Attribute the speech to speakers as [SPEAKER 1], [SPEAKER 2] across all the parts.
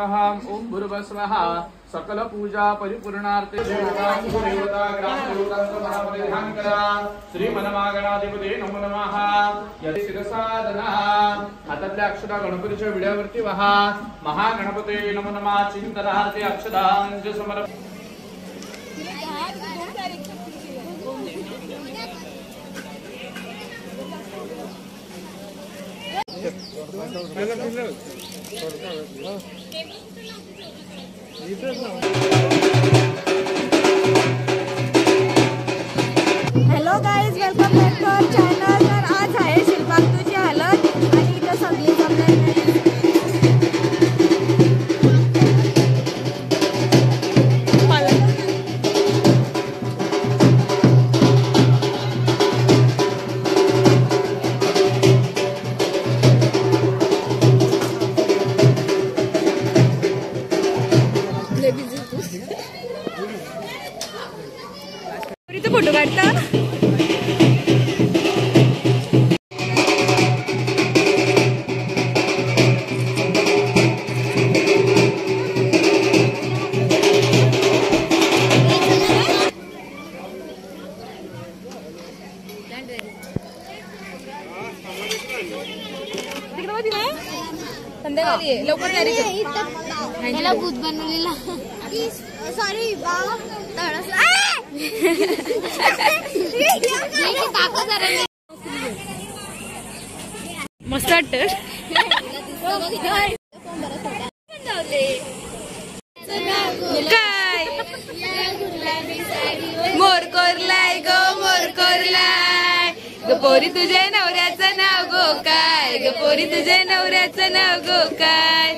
[SPEAKER 1] नमः। ओम भूर्भुवस्वः। सकल पूजा परिपूर्णार्थे देवता ग्राम देवता ध्यान करा। श्री मनमागणाधिपते नमो नमः। यदि शिरसादना हातातल्या अक्षता गणपतीच्या विड्यावरती वहा। महागणपते नमो नमः। चिंतनार्थे अक्षतांज समर्प।
[SPEAKER 2] Hello guys, welcome back to our channel. तर आज आहे शिल्पातूची हालत आणि इथं सगळी फोटो काढता। संध्याकाळी लवकर तयारी कर। भूत बनवलेला सॉरी मस्त वाटत। काय मोर कोरलाय गो मोर कोरलाय ग पोरी तुझ्या नवऱ्याचं नाव गो काय ग पोरी तुझ्या नवऱ्याचं नाव गो काय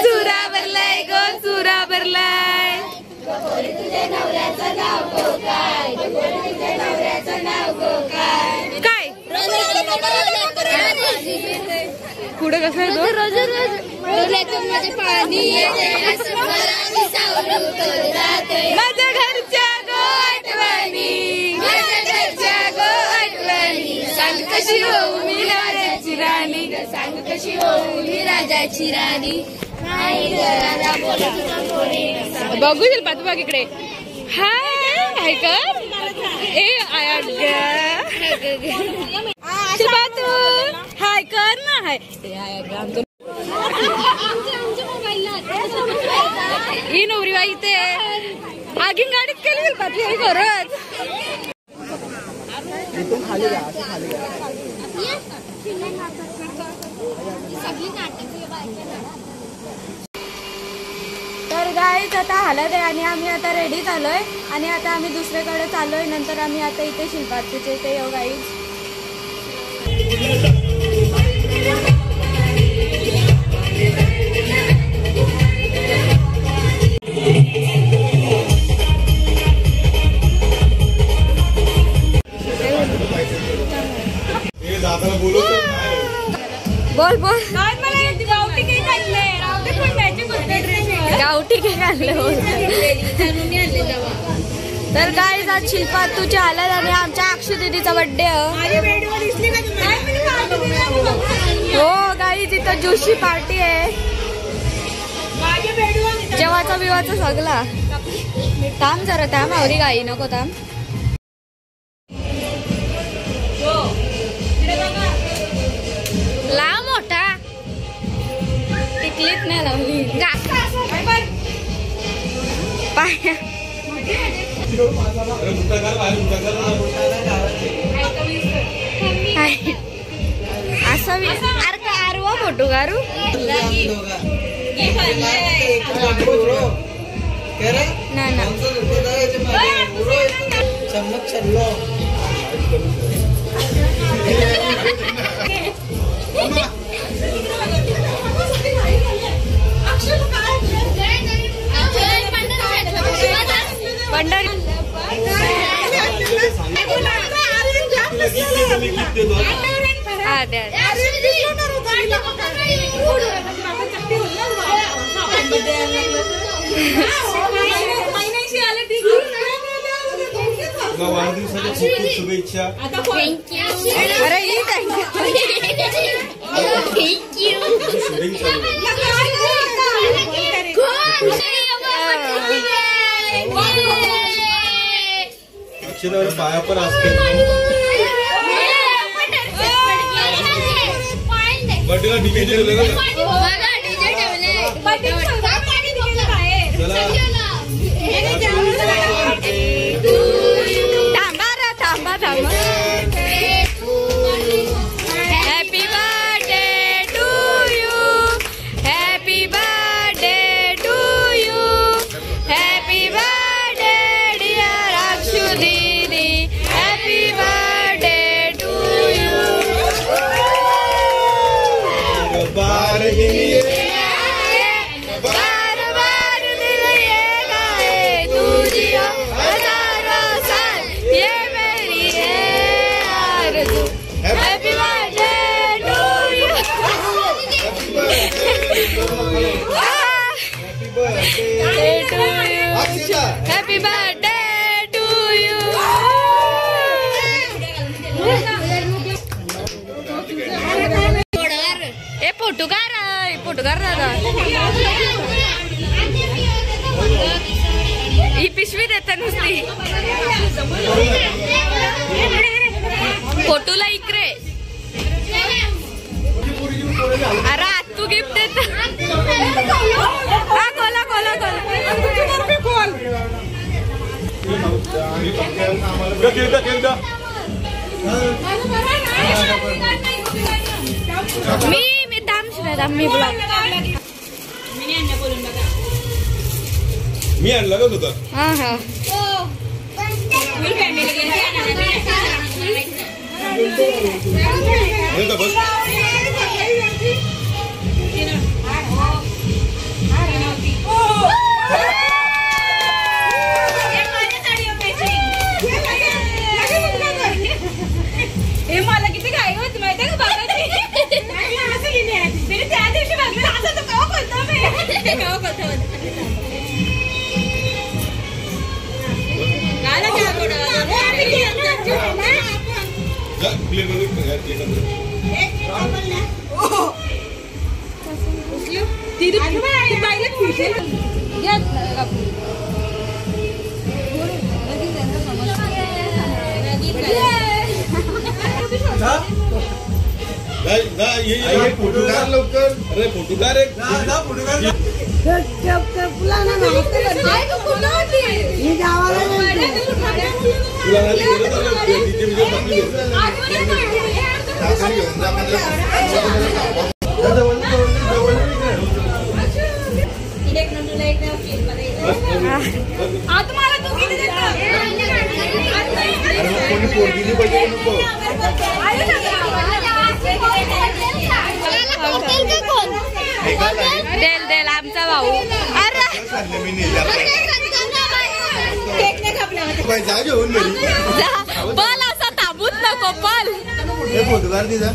[SPEAKER 2] चुरा भरलाय गो चुरा भरलाय तुझ्या नवऱ्याचं नाव गो काय तुझ्या नवऱ्याचं नाव गो काय काय पुढे कसं आहे तो रोज रोज पाणी माझ्या घरच्या गो आठवणी माझ्या घरच्या गो आठवणी सांग कशी होऊ मी राजाची राणी सांग कशी होऊ मी राजाची राणी बघू शिल्पा तू बघ इकडे हाय हाय कर ए आया शिल्पा तू हाय कर ना हाय ही नवरी बाई ते आगीन गाडीत केली शिल्पा तू हे करत तर गाईज आता हालत आहे आणि आम्ही आता रेडी झालोय आणि आता आम्ही दुसरीकडे चाललोय। नंतर आम्ही आता इथे शिल्पातूच्या इथे येऊ गाईज। बोल बोल गावठी काय खाल्ले गावठी काय खाल्ले तर गाईज आज शिल्पातूची हालत आणि आमच्या अक्षू दीदीचा बर्थडे हो गाईज इथं जोशी पार्टी आहे जेवाचा बिवाचा सगळा थांब जरा थांब आवरी गाई नको थांब ला मोठा टिकलीत नाही लावली पाया असं आरवा फोटो काढू ना ना
[SPEAKER 3] शुभेच्छा
[SPEAKER 2] थँक्यू
[SPEAKER 3] अक्षरावर पाया पण असते बर्थडेला डीजे ठेवले ना
[SPEAKER 2] थांबा happy birthday to you happy birthday to you happy birthday dear Akshu दीदी हॅपी बर्थडे टू यू
[SPEAKER 3] बार
[SPEAKER 2] Happy birthday to you. ए फोटोकार दादा ही पिशवी देता नुसती फोटोला इकडे अरे तू गिफ्ट देत मी दाम मी ब्लॉग
[SPEAKER 3] मी आणला का तुझा
[SPEAKER 2] हा
[SPEAKER 3] बस
[SPEAKER 2] मला किती घाई होती माहिती का बघायची त्या दिवशी बघलं असं तर केव्हा बोलतो
[SPEAKER 3] फोटोकार लवकर अरे फोटोकार एक
[SPEAKER 2] देल आमचा भाऊ अरे पल असा थांबूच नको पल
[SPEAKER 3] फोटोकार दिसा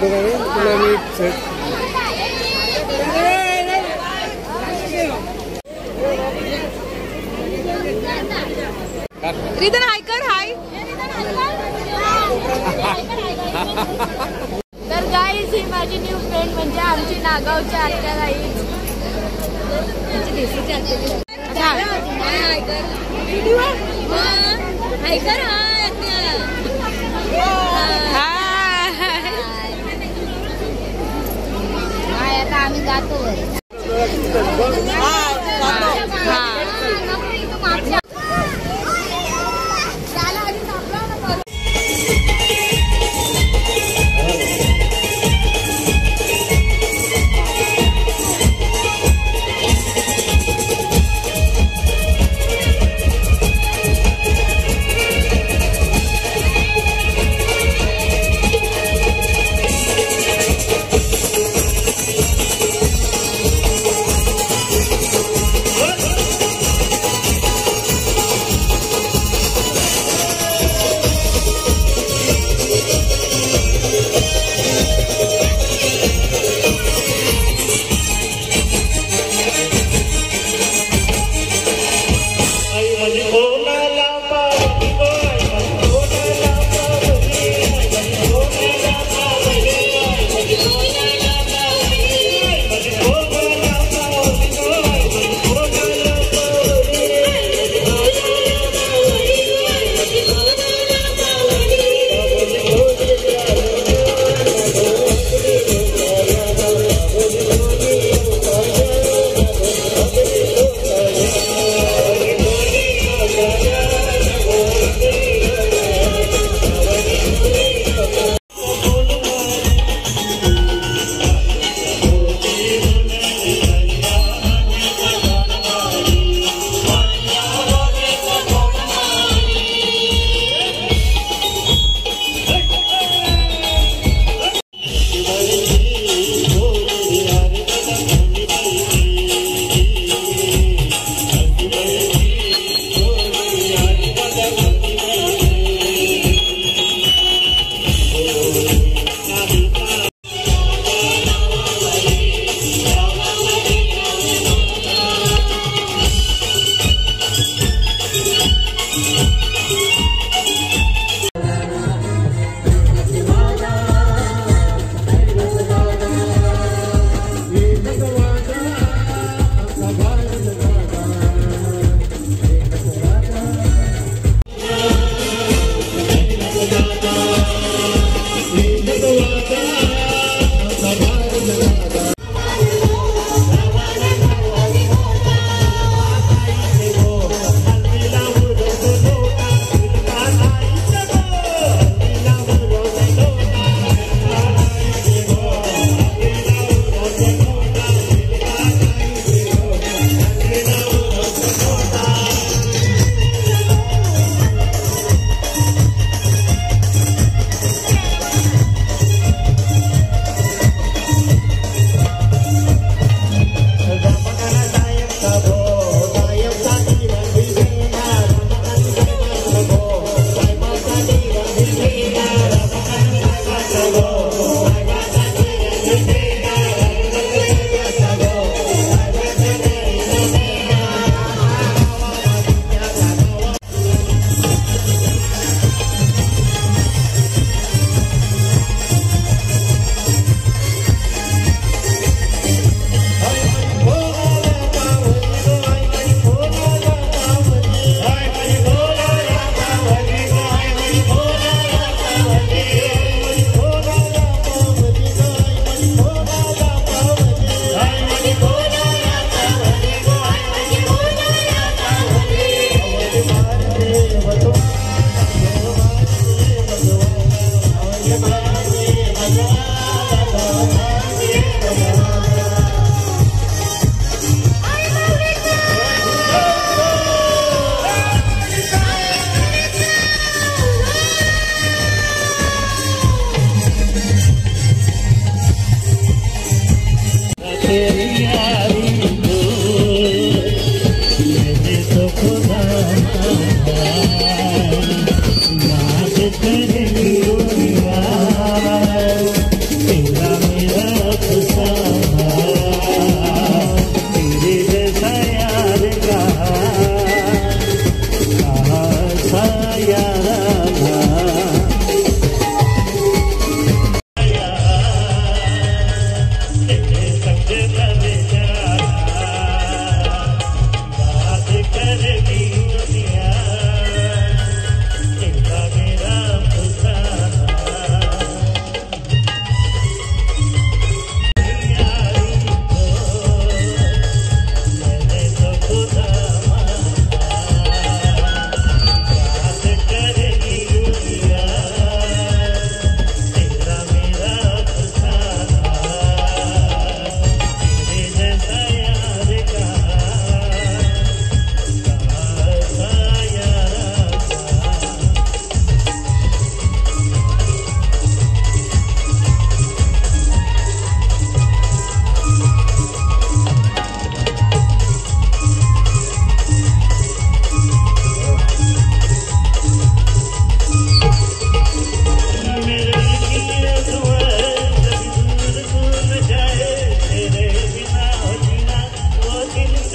[SPEAKER 4] फोटो काढून तुला मी
[SPEAKER 2] रिदन हाय कर हाय. तर गाईज ही माझी न्यू फ्रेंड म्हणजे आमची नागावच्या आत्या गाईज. हाय कर हाय. आता आम्ही जातो.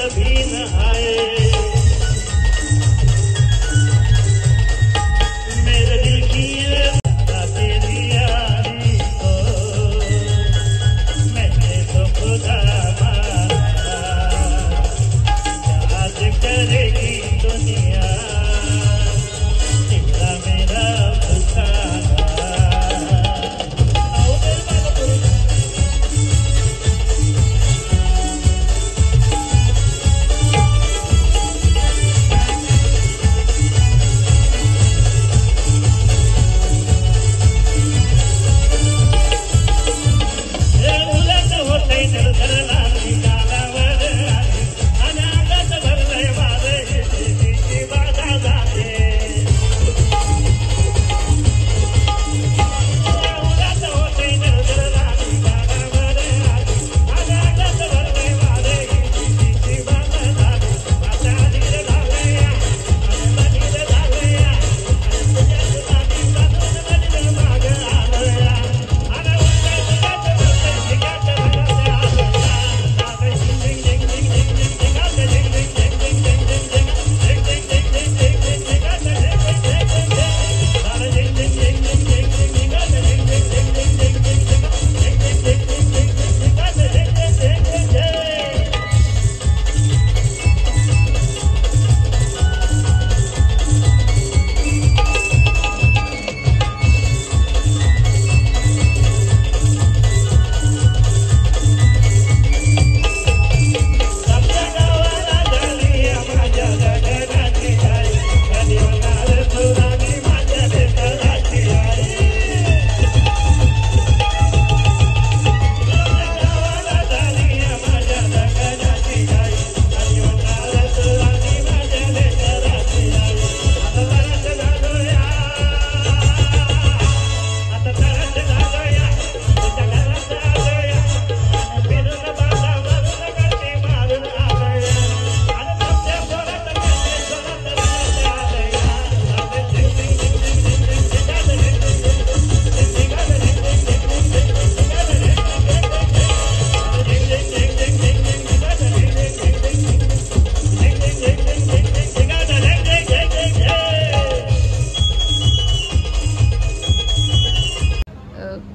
[SPEAKER 4] कभी न आए। मेरे दिल की ये तेरी यारी को मैंने तो खुदा माना, याद करेगी दुनिया तेरा मेरा फसाना।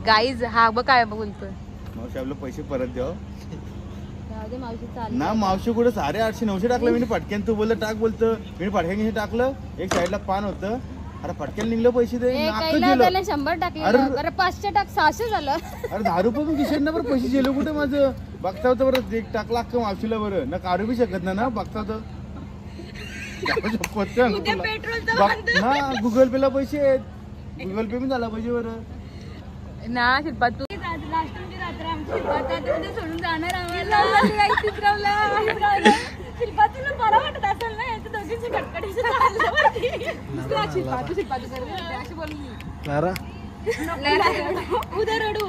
[SPEAKER 2] गाईज हा बघ काय बोलतोय.
[SPEAKER 3] मावशी आपले पैसे परत द्या
[SPEAKER 2] मावशी
[SPEAKER 3] ना. मावशी कुठे 850-900 टाकलं मी पटक्यान. तू बोललं टाक, बोलतं मी पटक्यान टाकलं. एक साईडला पान होतं. अरे पटक्यान निघलं पैसे दे.
[SPEAKER 2] 100 टाकले. अरे 500 टाक 600 झालं.
[SPEAKER 3] अरे 10 रुपये पण खिशात ना. बरं पैसे गेलो कुठे माझं. बघता होतं बरं. एक टाकला अख्खं मावशीला बरं ना. काढू बी शकत ना. बघता होतं ना. गुगल पेला पैसे आहेत. गुगल पे पण झाला पैसे बरं
[SPEAKER 2] ना. शिल्पा तू सोडून जाणार आम्हाला. शिल्पा तुला बरं वाटत असेल ना. यांच्या दोघींची खटखटीची शिल्पा तू बोलली. उद्या रडू